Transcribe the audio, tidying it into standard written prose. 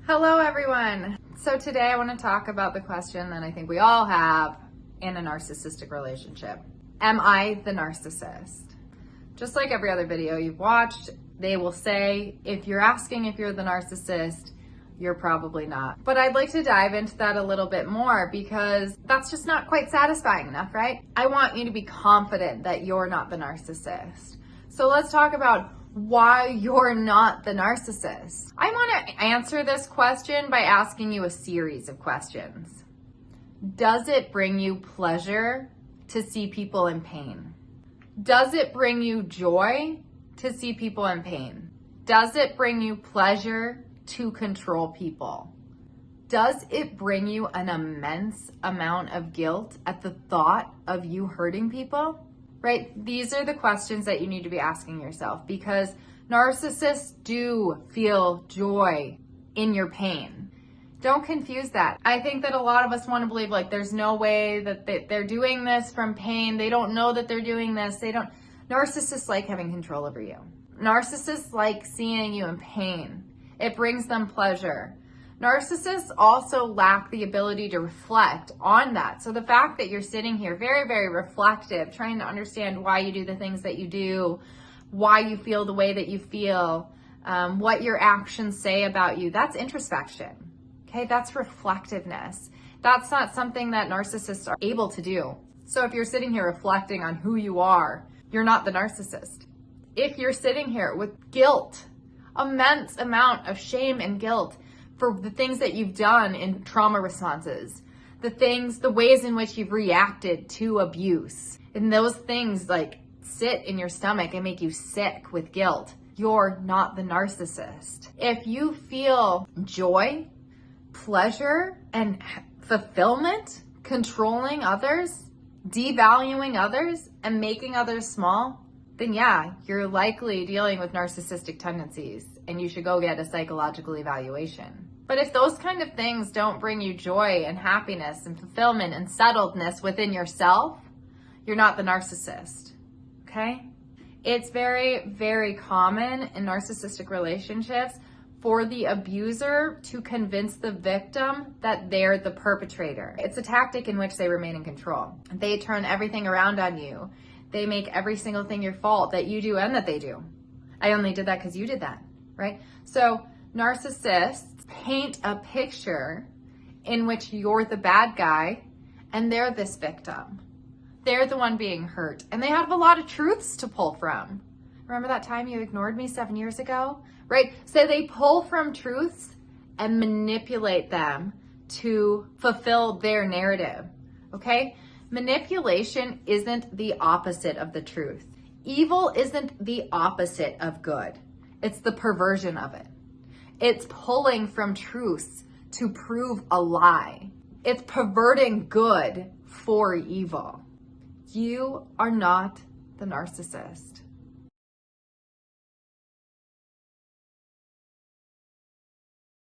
Hello everyone. So today I want to talk about the question that I think we all have in a narcissistic relationship. Am I the narcissist? Just like every other video you've watched, they will say, if you're asking if you're the narcissist, you're probably not. But I'd like to dive into that a little bit more because that's just not quite satisfying enough, right? I want you to be confident that you're not the narcissist. So let's talk about why you're not the narcissist. I want to answer this question by asking you a series of questions. Does it bring you pleasure to see people in pain? Does it bring you joy to see people in pain? Does it bring you pleasure to control people? Does it bring you an immense amount of guilt at the thought of you hurting people? Right? These are the questions that you need to be asking yourself because narcissists do feel joy in your pain. Don't confuse that. I think that a lot of us want to believe like there's no way that they're doing this from pain. They don't know that they're doing this. Narcissists like having control over you. Narcissists like seeing you in pain. It brings them pleasure. Narcissists also lack the ability to reflect on that. So the fact that you're sitting here very, very reflective, trying to understand why you do the things that you do, why you feel the way that you feel, what your actions say about you, that's introspection. Okay, that's reflectiveness. That's not something that narcissists are able to do. So if you're sitting here reflecting on who you are, you're not the narcissist. If you're sitting here with guilt, immense amount of shame and guilt, for the things that you've done in trauma responses, the ways in which you've reacted to abuse, and those things like sit in your stomach and make you sick with guilt, you're not the narcissist. If you feel joy, pleasure, and fulfillment, controlling others, devaluing others, and making others small, then yeah, you're likely dealing with narcissistic tendencies and you should go get a psychological evaluation. But if those kind of things don't bring you joy and happiness and fulfillment and settledness within yourself, you're not the narcissist, okay? It's very, very common in narcissistic relationships for the abuser to convince the victim that they're the perpetrator. It's a tactic in which they remain in control. They turn everything around on you. They make every single thing your fault that you do and that they do. I only did that because you did that, right? So narcissists paint a picture in which you're the bad guy and they're this victim. They're the one being hurt and they have a lot of truths to pull from. Remember that time you ignored me 7 years ago, right? So they pull from truths and manipulate them to fulfill their narrative, okay? Manipulation isn't the opposite of the truth. Evil isn't the opposite of good. It's the perversion of it. It's pulling from truths to prove a lie. It's perverting good for evil. You are not the narcissist.